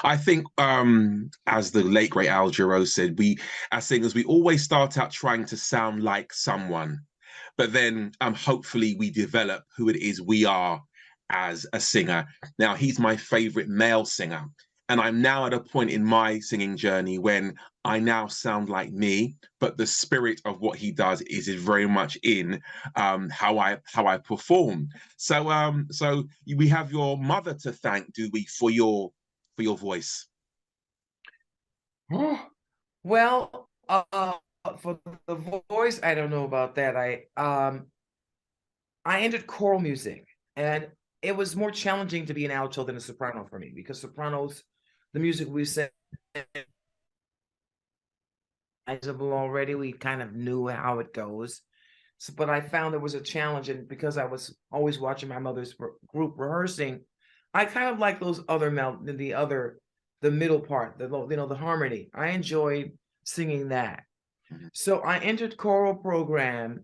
I think, as the late great Al Jarreau said, we as singers we always start out trying to sound like someone, but then hopefully we develop who it is we are as a singer. Now he's my favorite male singer, and I'm now at a point in my singing journey when I now sound like me, but the spirit of what he does is very much in how I perform. So we have your mother to thank, do we, for your voice? Well, for the voice, I don't know about that. I entered choral music, and it was more challenging to be an alto than a soprano for me because sopranos, the music we sang already, we kind of knew how it goes. So, but I found there was a challenge, and because I was always watching my mother's group rehearsing, I kind of like those other the middle part, the harmony. I enjoyed singing that. Mhm. So I entered choral programs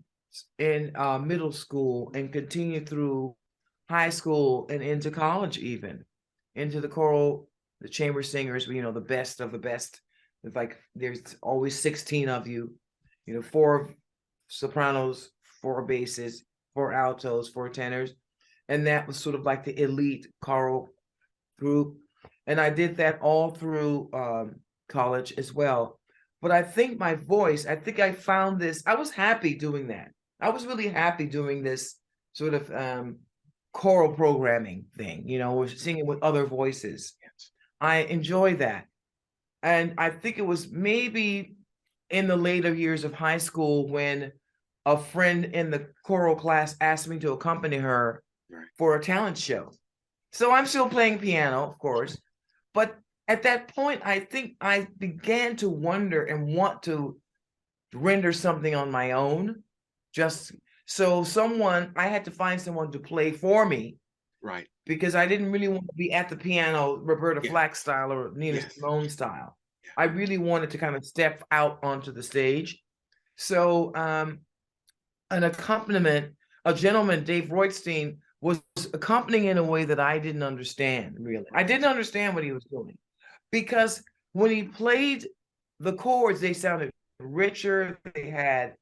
in middle school and continued through high school and into college, even into the choral, the chamber singers, the best of the best. It's like there's always 16 of you, four sopranos, four basses, four altos, four tenors. And that was sort of like the elite choral group. And I did that all through college as well. But I think my voice, I think I found this, I was happy doing that. I was really happy doing this sort of choral programming thing, singing with other voices. I enjoy that. And I think it was maybe in the later years of high school when a friend in the choral class asked me to accompany her Right. for a talent show. So I'm still playing piano, of course, but at that point, I think I began to wonder and want to render something on my own. Just so I had to find someone to play for me Right. because I didn't really want to be at the piano, Roberta Yeah. Flack style or Nina Yes. Simone style. Yeah. I really wanted to kind of step out onto the stage. So an accompaniment, a gentleman, Dave Roitstein, was accompanying in a way that I didn't understand, really. I didn't understand what he was doing because when he played the chords, they sounded richer. They had,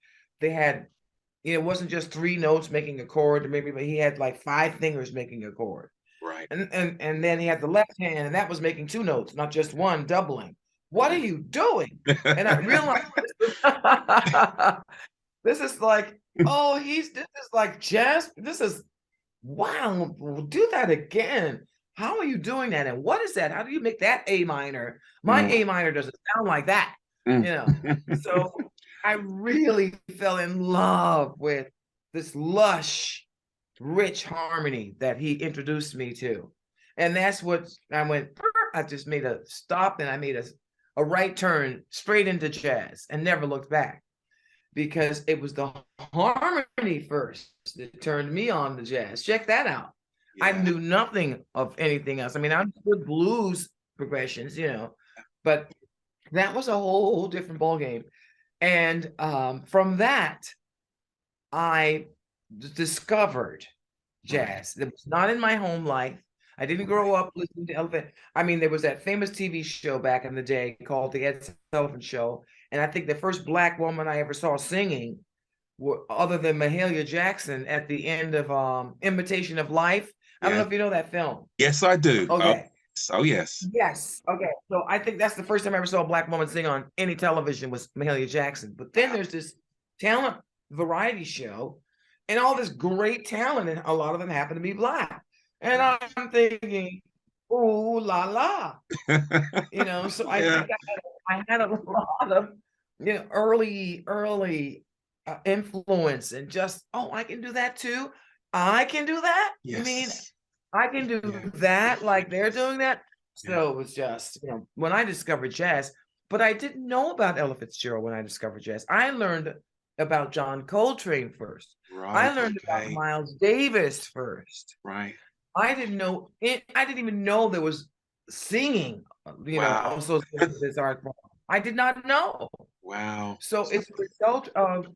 it wasn't just three notes making a chord, maybe, but he had like five fingers making a chord. Right. And then he had the left hand, and that was making two notes, not just one, doubling. What are you doing? And I realized this is like, oh, this is like jazz. This is wow, do that again. How are you doing that? And what is that? How do you make that A minor? My Mm. A minor doesn't sound like that, Mm. you know. So I really fell in love with this lush, rich harmony that he introduced me to. And that's what I went, I just made a stop and I made a right turn straight into jazz and never looked back because it was the harmony first that turned me on to jazz. Check that out. I Yeah. knew nothing of anything else. I mean, I understood blues progressions, but that was a whole different ballgame. And from that, I discovered Right. jazz. It was not in my home life. I didn't Right. grow up listening to Elephant. I mean, there was that famous TV show back in the day called The Ed Sullivan Show. And I think the first Black woman I ever saw singing, other than Mahalia Jackson, at the end of Imitation of Life. I don't know Yeah. if you know that film. Yes, I do. Oh, Okay. oh yes. Yes. Okay. So I think that's the first time I ever saw a Black woman sing on any television was Mahalia Jackson. But then Wow. there's this talent variety show and all this great talent, and a lot of them happen to be Black. And Right. I'm thinking, ooh la la. So I Yeah. think I had a lot of early influence and just, oh, I can do that too. I can do that. You mean Yes. I can Yeah. do that like they're doing that? Yeah. So it was just, when I discovered jazz, but I didn't know about Ella Fitzgerald when I discovered jazz. I learned about John Coltrane first. I Right. learned about Okay. Miles Davis first. Right. I didn't know it. I didn't even know there was singing, Wow. associated with this art form. I did not know. Wow. So it's a result of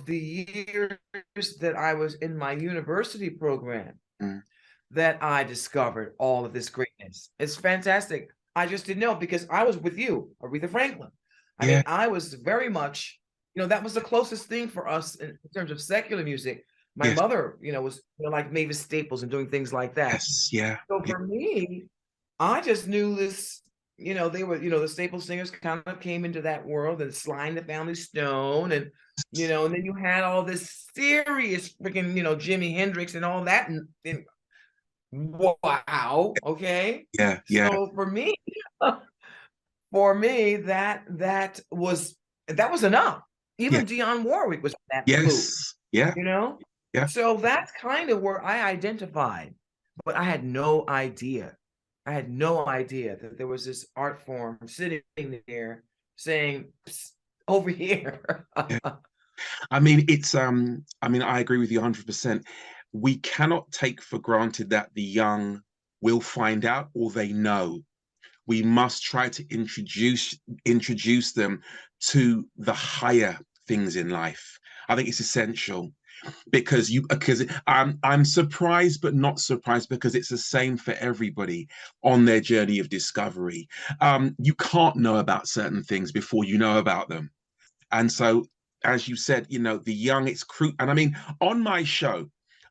the years that I was in my university program Mm. that I discovered all of this greatness. It's fantastic. I just didn't know because I was with you, Aretha Franklin. I Yeah. mean, I was very much, that was the closest thing for us in terms of secular music. My Yes. mother, was like Mavis Staples and doing things like that. Yes. Yeah. So Yeah. for me, I just knew this, they were, the Staples singers kind of came into that world, and Sly and the Family Stone, and and then you had all this serious freaking, Jimi Hendrix and all that, and wow, okay. Yeah. Yeah. So for me, that was enough. Yeah. Even Dionne Warwick was that mood, Yes. Yeah. Yeah. So that's kind of where I identified, but I had no idea. I had no idea that there was this art form sitting there saying, "Psst, over here." Yeah. I mean, I agree with you 100%. We cannot take for granted that the young will find out or they know. We must try to introduce them to the higher things in life. I think it's essential because I'm surprised but not surprised because it's the same for everybody on their journey of discovery. You can't know about certain things before you know about them. And so, as you said, the young, it's crucial. And I mean, on my show,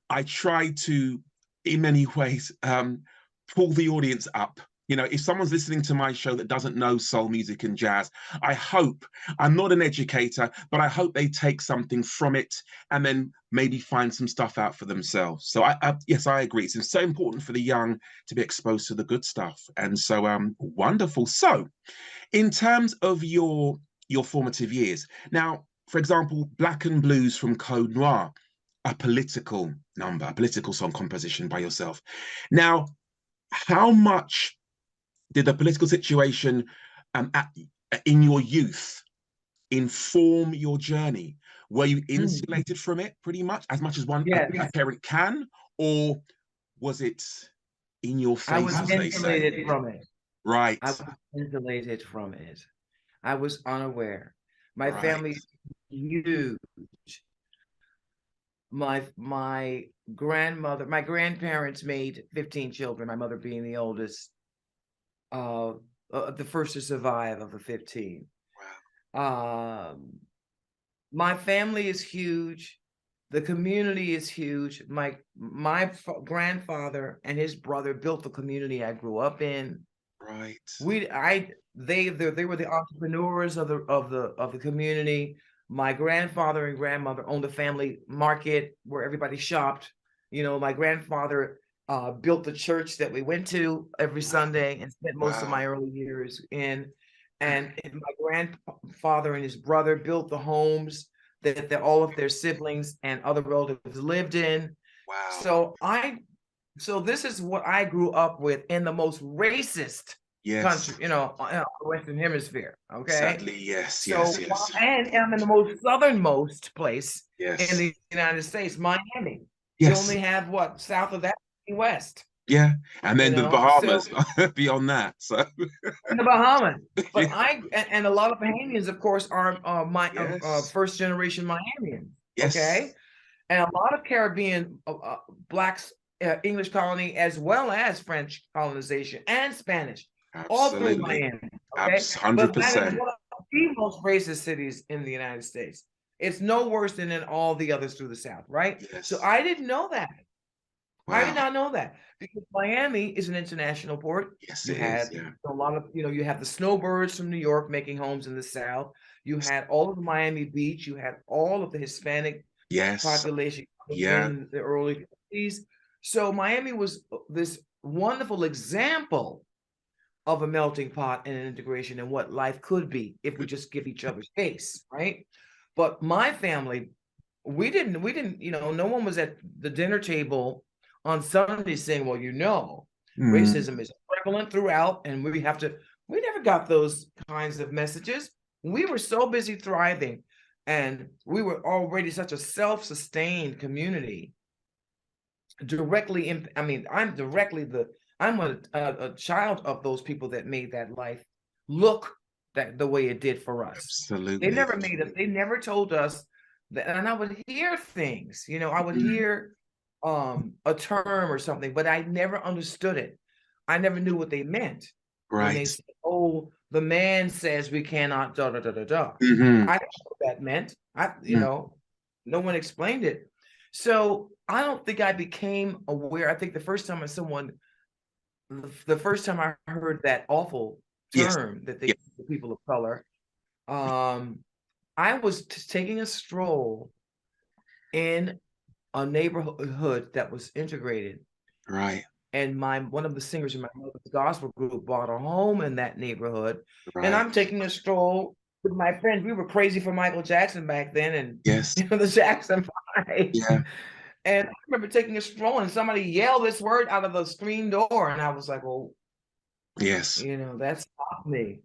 I try to, in many ways, pull the audience up. If someone's listening to my show that doesn't know soul music and jazz, I'm not an educator, but I hope they take something from it and then maybe find some stuff out for themselves. So yes, I agree. It's so important for the young to be exposed to the good stuff. And so, wonderful. So, in terms of your formative years. Now, for example, Black and Blues from Code Noir, a political number, a political song composition by yourself. Now, how much did the political situation in your youth inform your journey? Were you insulated from it pretty much as one a parent can, or was it in your face? I was insulated from it. Right. I was insulated from it. I was unaware. My family huge. My grandparents made 15 children, my mother being the oldest, the first to survive of the 15. Wow. My family is huge. The community is huge. My grandfather and his brother built the community I grew up in. Right. They were the entrepreneurs of the community. My grandfather and grandmother owned a family market where everybody shopped. My grandfather built the church that we went to every Sunday and spent most of my early years in. And my grandfather and his brother built the homes that all of their siblings and other relatives lived in. Wow. So this is what I grew up with in the most racist country, the Western Hemisphere. Okay. Sadly, yes. So, yes. And I'm in the most southernmost place in Yes. the United States, Miami. Yes. You only have what south of that, West. Yeah, and then the Bahamas beyond that. So in the Bahamas, but and a lot of Bahamians, of course, are my first generation Miamians. Yes. Okay, and a lot of Caribbean blacks, English colony, as well as French colonization and Spanish, all through Miami. Okay, 100%. But that is one of the most racist cities in the United States. It's no worse than in all the others through the South, right? Yes. So I didn't know that. Wow. I did not know that because Miami is an international port. Yes, you had a lot of, you have the snowbirds from New York making homes in the South. You had all of the Miami Beach. You had all of the Hispanic population in the early 50s. So Miami was this wonderful example of a melting pot and an integration and what life could be if we just give each other space, right? But my family, we didn't, no one was at the dinner table on Sunday saying, well, racism is prevalent throughout and we never got those kinds of messages. We were so busy thriving and we were already such a self-sustained community. I'm a child of those people that made that life look the way it did for us. Absolutely. They never told us that, and I would hear things, I would hear a term or something, but I never understood it. I never knew what they meant when they Right. said, "Oh, the man says we cannot da da da da da." Mm-hmm. I didn't know what that meant. Mm. No one explained it. So I don't think I became aware. I think the first time I heard that awful Yes. term that they Yeah. give to people of color, I was taking a stroll in a neighborhood that was integrated, Right. and one of the singers in my mother's gospel group bought a home in that neighborhood, and Right. I'm taking a stroll with my friends. We were crazy for Michael Jackson back then, and Yes. the Jackson 5. Yeah. And I remember taking a stroll, and somebody yelled this word out of the screen door, and I was like, "Oh, Yes. that stopped me."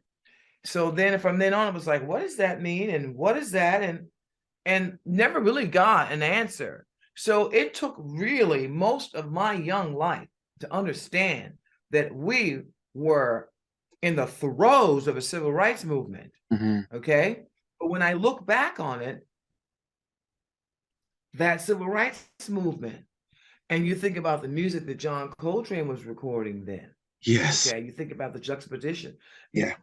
So then, from then on, it was like, "What does that mean? And what is that?" And never really got an answer. So it took really most of my young life to understand that we were in the throes of a civil rights movement. Mm-hmm. Okay. But when I look back on it, that civil rights movement, and you think about the music that John Coltrane was recording then. Yes. Okay, you think about the juxtaposition. Yeah.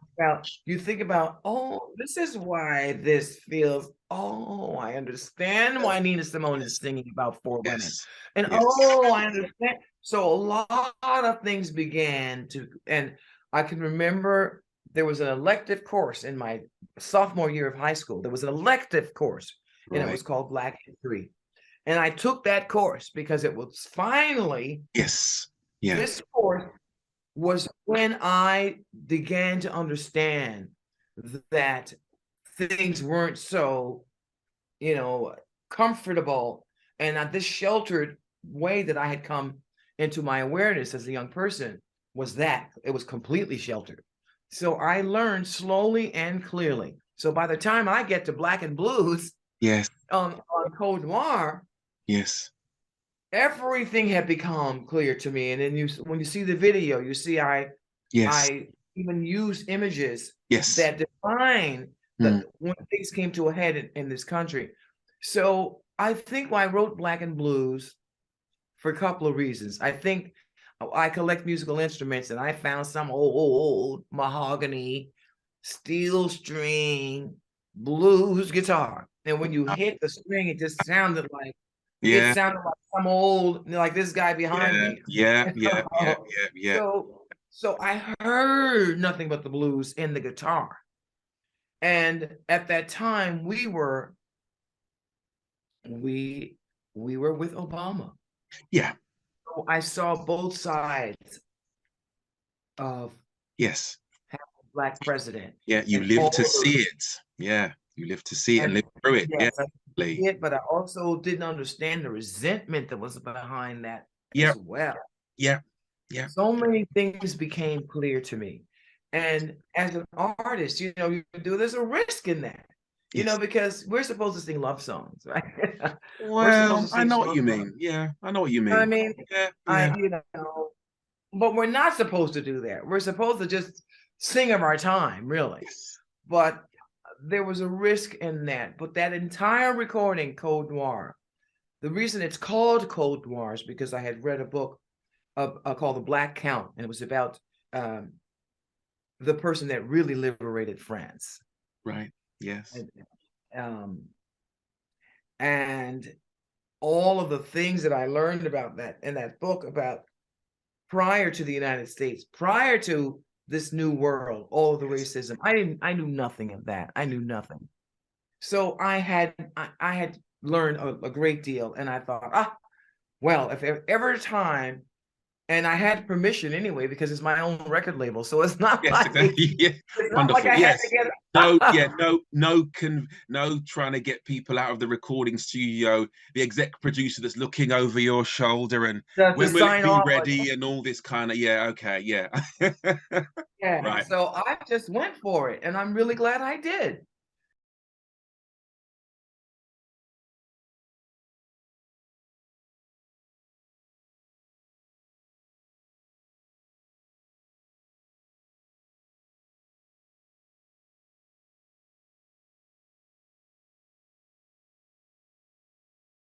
You think about, oh, this is why this feels, oh, I understand why Nina Simone is singing about 4 women. Yes. And Yes. oh, I understand. So a lot of things began to, and I can remember there was an elective course in my sophomore year of high school. There was an elective course, and it Right. was called Black History. And I took that course because it was finally, Yes. Yeah. this course was when I began to understand that things weren't so, comfortable, and this sheltered way that I had come into my awareness as a young person was that it was completely sheltered. So I learned slowly and clearly. So by the time I get to Black and Blues Yes. on Code Noir, Yes. everything had become clear to me. And then when you see the video, you see Yes. I even use images Yes. that define Mm. when things came to a head in this country. So I think I wrote Black and Blues for a couple of reasons. I think I collect musical instruments, and I found some old mahogany, steel string blues guitar. And when you hit the string, it just sounded like Yeah. some old, like this guy behind Yeah. me. Yeah. Yeah. Yeah. So, Yeah. Yeah. so I heard nothing but the blues in the guitar. And at that time, we were with Obama. Yeah. So I saw both sides of Yes. having a Black president. Yeah. You And live all to of see those, it. Yeah. You live to see it and and live through it. Yeah. yes, I Lee. did, but I also didn't understand the resentment that was behind that Yeah. as well. Yeah. Yeah. So many things became clear to me. And as an artist, there's a risk in that, Yes. because we're supposed to sing love songs, right? We're supposed Well, to I sing know what songs. you mean. Yeah. I know what you I mean. mean, Yeah. Yeah. but we're not supposed to do that. We're supposed to just sing of our time, really. Yes. But there was a risk in that. But that entire recording, Code Noir, the reason it's called Code Noir is because I had read a book called The Black Count, and it was about the person that really liberated France. Right. Yes. And all of the things that I learned about that in that book about prior to the United States, prior to this new world, all of the racism, I knew nothing of that. I knew nothing. So I had learned a great deal, and I thought, well, if ever time, and I had permission anyway because it's my own record label, so it's not Yes, like exactly. Yeah. it's not like Wonderful. I had Yes. to get No, yeah, no trying to get people out of the recording studio, the exec producer that's looking over your shoulder and to when will it sign be off. ready and all this kind of, yeah, okay, yeah. Yeah, Right. so I just went for it, and I'm really glad I did.